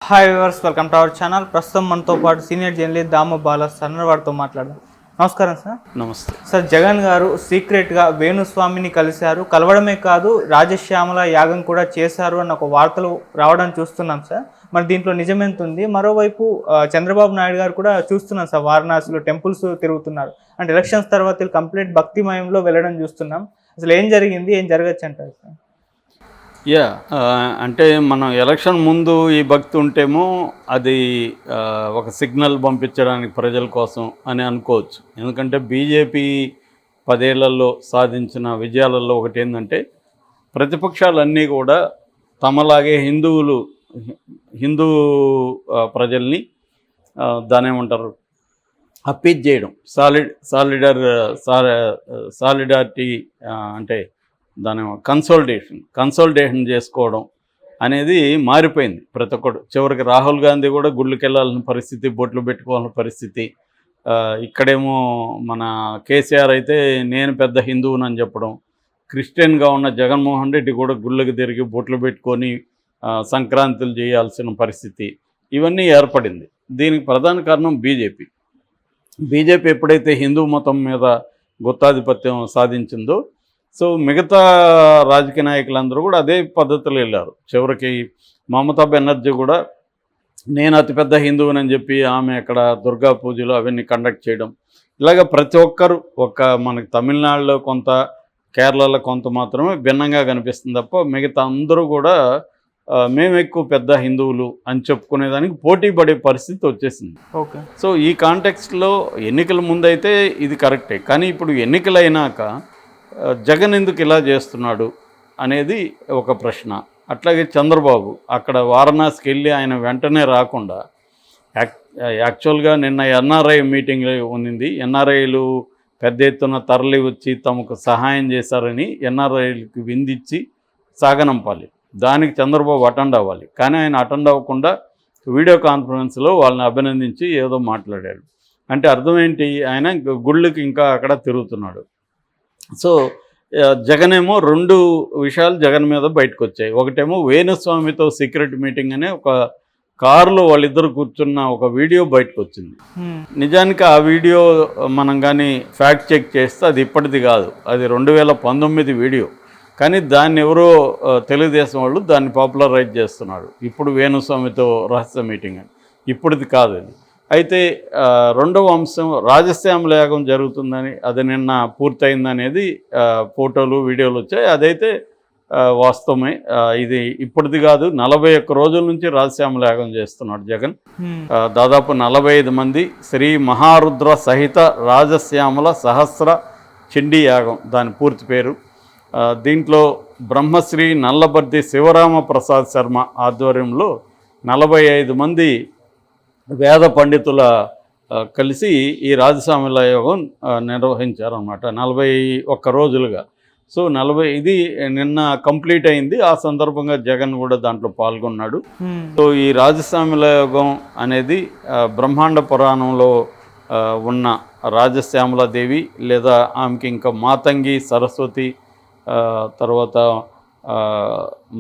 Hi viewers, welcome to our channel. ప్రస్తుతం మనతో పాటు సీనియర్ జర్నలిస్ట్ దామ బాల సన్నవాడితో మాట్లాడదాం. నమస్కారం సార్. నమస్తే సార్, జగన్ గారు సీక్రెట్గా వేణుస్వామిని కలిశారు, కలవడమే కాదు రాజశ్యామల యాగం కూడా చేశారు అన్న ఒక వార్తలు రావడం చూస్తున్నాం సార్. మరి దీంట్లో నిజమెంత ఉంది? మరోవైపు చంద్రబాబు నాయుడు గారు కూడా చూస్తున్నాం సార్, వారణాసిలో టెంపుల్స్ తిరుగుతున్నారు. అంటే ఎలక్షన్స్ తర్వాత కంప్లీట్ భక్తిమయంలో వెళ్ళడం చూస్తున్నాం. అసలు ఏం జరిగింది, ఏం జరగచ్చు అంటారు సార్? అంటే మనం ఎలక్షన్ ముందు ఈ భక్తి ఉంటేమో అది ఒక సిగ్నల్ పంపించడానికి ప్రజల కోసం అని అనుకోవచ్చు. ఎందుకంటే బీజేపీ 10 ఏళ్లలో సాధించిన విజయాలలో ఒకటి ఏంటంటే ప్రతిపక్షాలన్నీ కూడా తమలాగే హిందూ ప్రజల్ని దాని ఏమంటారు అప్పీజ్ చేయడం, సాలిడారిటీ అంటే దాని కన్సల్టేషన్ చేసుకోవడం అనేది మారిపోయింది. ప్రతి ఒక్కడు చివరికి రాహుల్ గాంధీ కూడా గుళ్ళకి వెళ్ళాల్సిన పరిస్థితి, బొట్లు పెట్టుకోవాల్సిన పరిస్థితి. ఇక్కడేమో మన కేసీఆర్ అయితే నేను పెద్ద హిందువునని చెప్పడం, క్రిస్టియన్గా ఉన్న జగన్మోహన్ రెడ్డి కూడా గుళ్ళకి తిరిగి బొట్లు పెట్టుకొని సంక్రాంతులు చేయాల్సిన పరిస్థితి ఇవన్నీ ఏర్పడింది. దీనికి ప్రధాన కారణం బీజేపీ ఎప్పుడైతే హిందూ మతం మీద గుత్తాధిపత్యం సాధించిందో, సో మిగతా రాజకీయ నాయకులందరూ కూడా అదే పద్ధతిలో వెళ్ళారు. చివరికి మమతా బెనర్జీ కూడా నేను అతిపెద్ద హిందువునని చెప్పి ఆమె అక్కడ దుర్గా పూజలు అవన్నీ కండక్ట్ చేయడం, ఇలాగ ప్రతి ఒక్కరు మనకి తమిళనాడులో కొంత, కేరళలో కొంత మాత్రమే భిన్నంగా కనిపిస్తుంది తప్ప మిగతా అందరూ కూడా మేము ఎక్కువ పెద్ద హిందువులు అని చెప్పుకునేదానికి పోటీ పడే పరిస్థితి వచ్చేసింది. ఓకే. సో ఈ కాంటెక్స్ట్లో ఎన్నికల ముందైతే ఇది కరెక్టే, కానీ ఇప్పుడు ఎన్నికలైనాక జగన్ ఎందుకు ఇలా చేస్తున్నాడు అనేది ఒక ప్రశ్న. అట్లాగే చంద్రబాబు అక్కడ వారణాసికి వెళ్ళి ఆయన వెంటనే రాకుండా యాక్చువల్గా నిన్న ఎన్ఆర్ఐ మీటింగ్ ఉన్నింది. ఎన్ఆర్ఐలు పెద్ద ఎత్తున తరలి వచ్చి తమకు సహాయం చేశారని ఎన్ఆర్ఐలకు విందిచ్చి సాగనంపాలి. దానికి చంద్రబాబు అటెండ్ అవ్వాలి. కానీ ఆయన అటెండ్ అవ్వకుండా వీడియో కాన్ఫరెన్స్లో వాళ్ళని అభినందించి ఏదో మాట్లాడాడు. అంటే అర్థం ఏంటి? ఆయన గుళ్ళకి ఇంకా అక్కడ తిరుగుతున్నాడు. సో జగన్ ఏమో 2 విషయాలు జగన్ మీద బయటకు వచ్చాయి. ఒకటేమో వేణుస్వామితో సీక్రెట్ మీటింగ్ అనే ఒక కారులో వాళ్ళిద్దరు కూర్చున్న ఒక వీడియో బయటకు వచ్చింది. నిజానికి ఆ వీడియో మనం కానీ ఫ్యాక్ట్ చెక్ చేస్తే అది ఇప్పటిది కాదు, అది 2019 వీడియో. కానీ దాన్ని ఎవరో తెలుగుదేశం వాళ్ళు దాన్ని పాపులరైజ్ చేస్తున్నాడు. ఇప్పుడు వేణుస్వామితో రహస్య మీటింగ్ అని, ఇప్పుడుది కాదు అది. అయితే రెండవ అంశం రాజశ్యామల యాగం జరుగుతుందని, అది నిన్న పూర్తయిందనేది ఫోటోలు వీడియోలు వచ్చాయి. అదైతే వాస్తవమే. ఇది ఇప్పటిది కాదు, 41 రోజుల నుంచి రాజశ్యామల యాగం చేస్తున్నాడు జగన్. దాదాపు 45 మంది శ్రీ మహారుద్ర సహిత రాజశ్యామల సహస్ర చండీ యాగం దాని పూర్తి పేరు. దీంట్లో బ్రహ్మశ్రీ నల్లబర్ది శివరామ ప్రసాద్ శర్మ ఆధ్వర్యంలో 45 మంది వేద పండితుల కలిసి ఈ రాజశ్యామల యాగం నిర్వహించారన్నమాట 41 రోజులుగా. సో ఇది నిన్న కంప్లీట్ అయింది. ఆ సందర్భంగా జగన్ కూడా దాంట్లో పాల్గొన్నాడు. సో ఈ రాజశ్యామల యాగం అనేది బ్రహ్మాండ పురాణంలో ఉన్న రాజశ్యామలాదేవి లేదా ఆమెకి ఇంకా మాతంగి, సరస్వతి, తర్వాత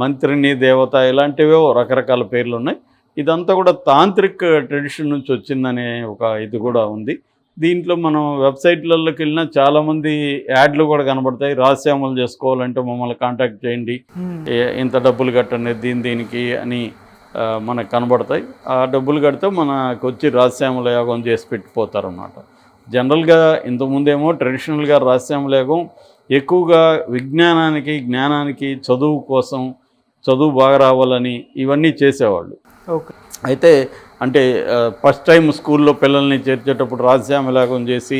మంత్రిని దేవత, ఇలాంటివో రకరకాల పేర్లు ఉన్నాయి. ఇదంతా కూడా తాంత్రిక్ ట్రెడిషన్ నుంచి వచ్చిందనే ఒక ఇది కూడా ఉంది. దీంట్లో మనం వెబ్సైట్లలోకి వెళ్ళినా చాలామంది యాడ్లు కూడా కనబడతాయి. రాజశ్యామలు చేసుకోవాలంటే మమ్మల్ని కాంటాక్ట్ చేయండి, ఇంత డబ్బులు కట్టండి దీనికి అని మనకు కనబడతాయి. ఆ డబ్బులు కడితే మనకు వచ్చి రాజశ్యామల యాగం చేసి పెట్టిపోతారన్నమాట. జనరల్గా ఇంతకుముందేమో ట్రెడిషనల్గా రాజశ్యామల యాగం ఎక్కువగా విజ్ఞానానికి, జ్ఞానానికి, చదువు కోసం, చదువు బాగా రావాలని ఇవన్నీ చేసేవాళ్ళు. ఓకే. అయితే అంటే ఫస్ట్ టైం స్కూల్లో పిల్లల్ని చేర్చేటప్పుడు రాజశ్యామల యాగం చేసి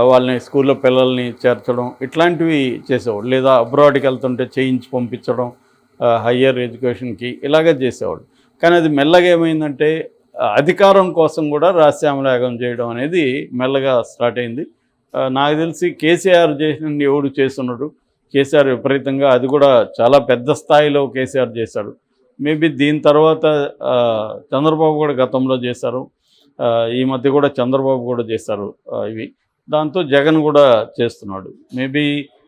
వాళ్ళని స్కూల్లో పిల్లల్ని చేర్చడం ఇట్లాంటివి చేసేవాళ్ళు. లేదా అబ్రాడ్కి వెళ్తుంటే చేయించి పంపించడం హయ్యర్ ఎడ్యుకేషన్కి, ఇలాగే చేసేవాళ్ళు. కానీ అది మెల్లగా ఏమైందంటే అధికారం కోసం కూడా రాజశ్యామల యాగం చేయడం అనేది మెల్లగా స్టార్ట్ అయింది. నాకు తెలిసి కేసీఆర్ చేసిన ఎవడు చేస్తున్నాడు, కేసీఆర్ విపరీతంగా, అది కూడా చాలా పెద్ద స్థాయిలో కేసీఆర్ చేశాడు. మేబీ దీని తర్వాత చంద్రబాబు కూడా గతంలో చేశారు, ఈ మధ్య కూడా చంద్రబాబు కూడా చేశారు ఇవి. దాంతో జగన్ కూడా చేస్తున్నాడు. మేబీ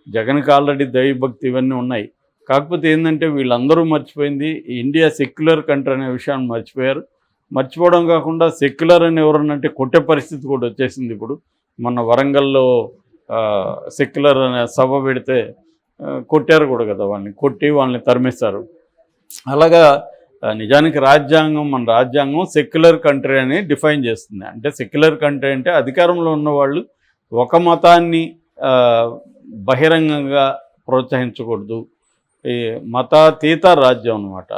జగన్కి ఆల్రెడీ దైవభక్తి ఇవన్నీ ఉన్నాయి, కాకపోతే ఏంటంటే వీళ్ళందరూ మర్చిపోయింది ఇండియా సెక్యులర్ కంట్రీ అనే విషయాన్ని మర్చిపోయారు. మర్చిపోవడం కాకుండా సెక్యులర్ అని ఎవరన్నంటే కొట్టే పరిస్థితి కూడా వచ్చేసింది. ఇప్పుడు మొన్న వరంగల్లో సెక్యులర్ అనే సభ పెడితే కొట్టారు కూడా కదా, వాళ్ళని తరిమేశారు. అలాగా నిజానికి మన రాజ్యాంగం సెక్యులర్ కంట్రీ అని డిఫైన్ చేస్తుంది. అంటే సెక్యులర్ కంట్రీ అంటే అధికారంలో ఉన్నవాళ్ళు ఒక మతాన్ని బహిరంగంగా ప్రోత్సహించకూడదు, ఈ మతాతీత రాజ్యం అన్నమాట.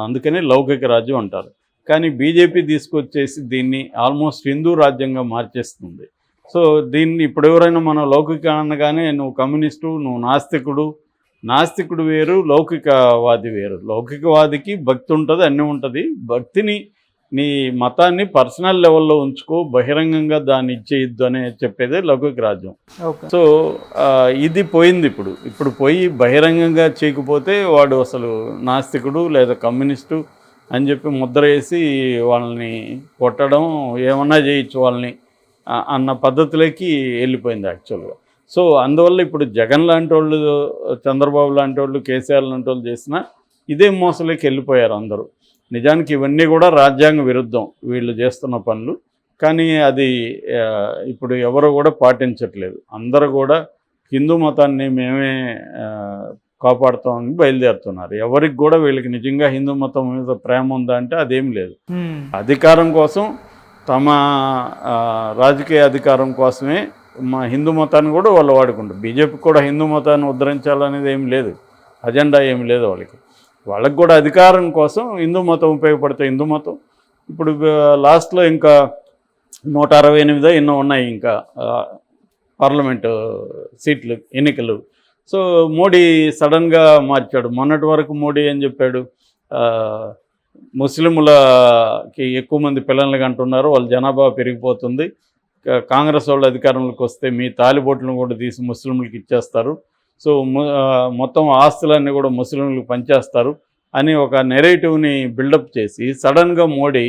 అందుకని లౌకిక రాజ్యం అంటారు. కానీ బీజేపీ తీసుకొచ్చేసి దీన్ని ఆల్మోస్ట్ హిందూ రాజ్యంగా మార్చేస్తుంది. సో దీన్ని ఇప్పుడు ఎవరైనా మనం లౌకిక అనగానే నువ్వు కమ్యూనిస్టు, నువ్వు నాస్తికుడు వేరు, లౌకికవాది వేరు. లౌకికవాదికి భక్తి ఉంటుంది, అన్నీ ఉంటుంది. భక్తిని నీ మతాన్ని పర్సనల్ లెవెల్లో ఉంచుకో, బహిరంగంగా దాన్ని ఇచ్చేయద్దు అని చెప్పేదే లౌకిక రాజ్యం. సో ఇది పోయింది. ఇప్పుడు పోయి బహిరంగంగా చేయకపోతే వాడు అసలు నాస్తికుడు లేదా కమ్యూనిస్టు అని చెప్పి ముద్ర వేసి వాళ్ళని కొట్టడం, ఏమన్నా చేయొచ్చు వాళ్ళని అన్న పద్ధతులకి వెళ్ళిపోయింది యాక్చువల్గా. సో అందువల్ల ఇప్పుడు జగన్ లాంటి వాళ్ళు, చంద్రబాబు లాంటి వాళ్ళు, కేసీఆర్ లాంటి వాళ్ళు చేసినా ఇదే మోసలోకి వెళ్ళిపోయారు అందరూ. నిజానికి ఇవన్నీ కూడా రాజ్యాంగ విరుద్ధం వీళ్ళు చేస్తున్న పనులు. కానీ అది ఇప్పుడు ఎవరు కూడా పాటించట్లేదు. అందరూ కూడా హిందూ మతాన్ని మేమే కాపాడుతామని బయలుదేరుతున్నారు. ఎవరికి కూడా వీళ్ళకి నిజంగా హిందూ మతం మీద ప్రేమ ఉందా అంటే అదేం లేదు. అధికారం కోసం, తమ రాజకీయ అధికారం కోసమే మా హిందూ మతాన్ని కూడా వాళ్ళు వాడుకుంటారు. బీజేపీకి కూడా హిందూ మతాన్ని ఉద్ధరించాలనేది ఏం లేదు, అజెండా ఏం లేదు వాళ్ళకి కూడా అధికారం కోసం హిందూ మతం ఉపయోగపడుతుంది. హిందూ మతం ఇప్పుడు లాస్ట్లో ఇంకా 168 ఎన్నో ఉన్నాయి ఇంకా పార్లమెంటు సీట్లు ఎన్నికలు. సో మోడీ సడన్గా మార్చాడు. మొన్నటి వరకు మోడీ ఏం చెప్పాడు, ముస్లింలకి ఎక్కువ మంది పిల్లల్ని కంటున్నారు, వాళ్ళ జనాభా పెరిగిపోతుంది, కాంగ్రెస్ వాళ్ళు అధికారంలోకి వస్తే మీ తాలిబొట్లను కూడా తీసి ముస్లింలకు ఇచ్చేస్తారు, సో మొత్తం ఆస్తులన్నీ కూడా ముస్లింలకు పంచేస్తారు అని ఒక నెరేటివ్ని బిల్డప్ చేసి సడన్గా మోడీ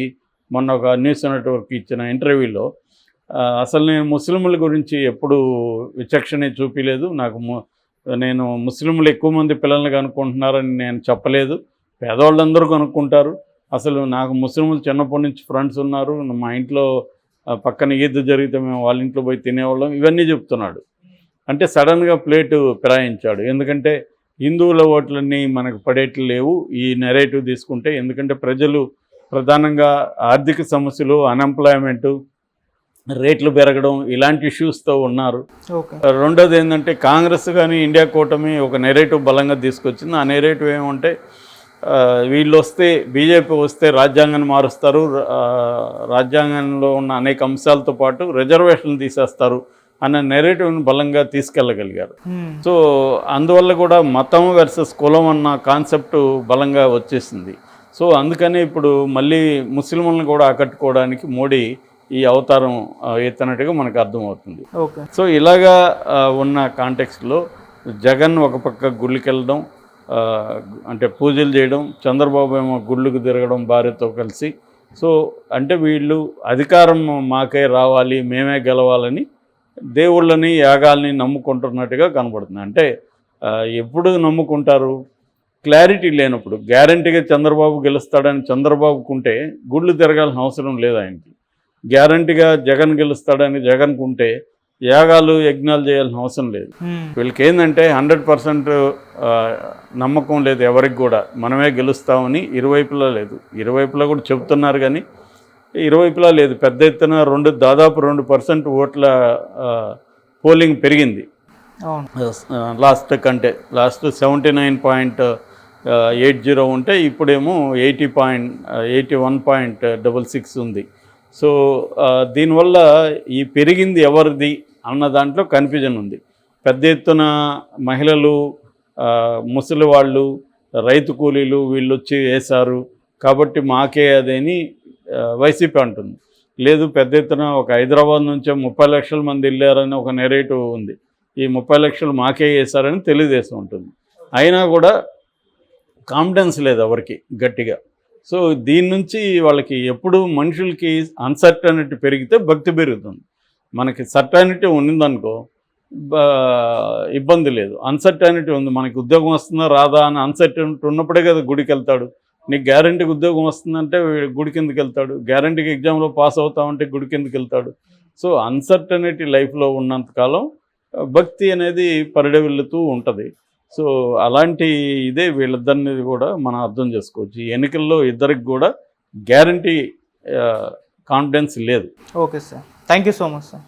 మొన్న ఒక న్యూస్ నెట్వర్క్ ఇచ్చిన ఇంటర్వ్యూలో అసలు నేను ముస్లింల గురించి ఎప్పుడు విచక్షణ చూపించలేదు, నేను ముస్లింలు ఎక్కువ మంది పిల్లల్ని కనుక్కుంటున్నారని నేను చెప్పలేదు, పేదవాళ్ళందరూ కనుక్కుంటారు, అసలు నాకు ముస్లింలు చిన్నప్పటి నుంచి ఫ్రెండ్స్ ఉన్నారు, మా ఇంట్లో పక్కన ఈద్ జరిగితే మేము వాళ్ళ ఇంట్లో పోయి తినేవాళ్ళం, ఇవన్నీ చెప్తున్నాడు. అంటే సడన్గా ప్లేటు ఫిరాయించాడు. ఎందుకంటే హిందువుల ఓట్లన్నీ మనకు పడేట్లు లేవు ఈ నెరేటివ్ తీసుకుంటే. ఎందుకంటే ప్రజలు ప్రధానంగా ఆర్థిక సమస్యలు, అన్ఎంప్లాయ్మెంటు, రేట్లు పెరగడం ఇలాంటి ఇష్యూస్తో ఉన్నారు. రెండోది ఏంటంటే కాంగ్రెస్ కానీ ఇండియా కూటమి ఒక నెరేటివ్ బలంగా తీసుకొచ్చింది. ఆ నెరేటివ్ ఏమంటే వీళ్ళు వస్తే, బీజేపీ వస్తే రాజ్యాంగాన్ని మారుస్తారు, రాజ్యాంగంలో ఉన్న అనేక అంశాలతో పాటు రిజర్వేషన్లు తీసేస్తారు అన్న నెరేటివ్ని బలంగా తీసుకెళ్ళగలిగారు. సో అందువల్ల కూడా మతం వర్సెస్ కులం అన్న కాన్సెప్ట్ బలంగా వచ్చేసింది. సో అందుకని ఇప్పుడు మళ్ళీ ముస్లింలను కూడా ఆకట్టుకోవడానికి మోడీ ఈ అవతారం ఎత్తినట్టుగా మనకు అర్థమవుతుంది. సో ఇలాగా ఉన్న కాంటెక్స్ట్లో జగన్ ఒక పక్క గుళ్ళకి వెళ్ళడం, అంటే పూజలు చేయడం, చంద్రబాబు ఏమో గుళ్ళకు తిరగడం భార్యతో కలిసి. సో అంటే వీళ్ళు అధికారం మాకే రావాలి, మేమే గెలవాలని దేవుళ్ళని, యాగాల్ని నమ్ముకుంటున్నట్టుగా కనబడుతుంది. అంటే ఎప్పుడు నమ్ముకుంటారు, క్లారిటీ లేనప్పుడు. గ్యారంటీగా చంద్రబాబు గెలుస్తాడని చంద్రబాబుకుంటే గుళ్ళు తిరగాల్సిన అవసరం లేదు ఆయనకి. గ్యారంటీగా జగన్ గెలుస్తాడని జగన్కుంటే యాగాలు, యజ్ఞాలు చేయాల్సిన అవసరం లేదు. వీళ్ళకి ఏంటంటే 100% నమ్మకం లేదు ఎవరికి కూడా, మనమే గెలుస్తామని. ఇరువైపులా లేదు, ఇరువైపులా కూడా చెబుతున్నారు కానీ ఇరువైపులా లేదు. పెద్ద ఎత్తున దాదాపు 2% ఓట్ల పోలింగ్ పెరిగింది లాస్ట్ కంటే. లాస్ట్ 79.80 ఉంటే ఇప్పుడేమో 81.66 ఉంది. సో దీనివల్ల ఈ పెరిగింది ఎవరిది అన్న దాంట్లో కన్ఫ్యూజన్ ఉంది. పెద్ద ఎత్తున మహిళలు, ముసలి వాళ్ళు, రైతు కూలీలు వీళ్ళు వచ్చి వేశారు కాబట్టి మాకే అదేని వైసీపీ అంటుంది. లేదు, పెద్ద ఎత్తున ఒక హైదరాబాద్ నుంచే 30 లక్షల మంది వెళ్ళారని ఒక నెరేటివ్ ఉంది. ఈ 30 లక్షలు మాకే వేశారని తెలుగుదేశం ఉంటుంది. అయినా కూడా కాన్ఫిడెన్స్ లేదు ఎవరికి గట్టిగా. సో దీని నుంచి వాళ్ళకి ఎప్పుడు మనుషులకి అన్సర్టనిటీ పెరిగితే భక్తి పెరుగుతుంది. మనకి సర్టనిటీ ఉన్నదనుకో ఇబ్బంది లేదు. అన్సర్టనిటీ ఉంది, మనకి ఉద్యోగం వస్తుందా రాదా అని అన్సర్టనిటీ ఉన్నప్పుడే కదా గుడికి వెళ్తాడు. నీకు గ్యారంటీకి ఉద్యోగం వస్తుందంటే గుడికి ఎందుకు వెళ్తాడు, గ్యారంటీకి ఎగ్జామ్లో పాస్ అవుతామంటే గుడికి ఎందుకు వెళ్తాడు. సో అన్సర్టనిటీ లైఫ్లో ఉన్నంతకాలం భక్తి అనేది పరిడవిల్లుతూ ఉంటుంది. సో అలాంటి ఇదే వీళ్ళిద్దరిని కూడా మనం అర్థం చేసుకోవచ్చు. ఈ ఎన్నికల్లో ఇద్దరికి కూడా గ్యారంటీ కాన్ఫిడెన్స్ లేదు. Okay sir, thank you so much sir.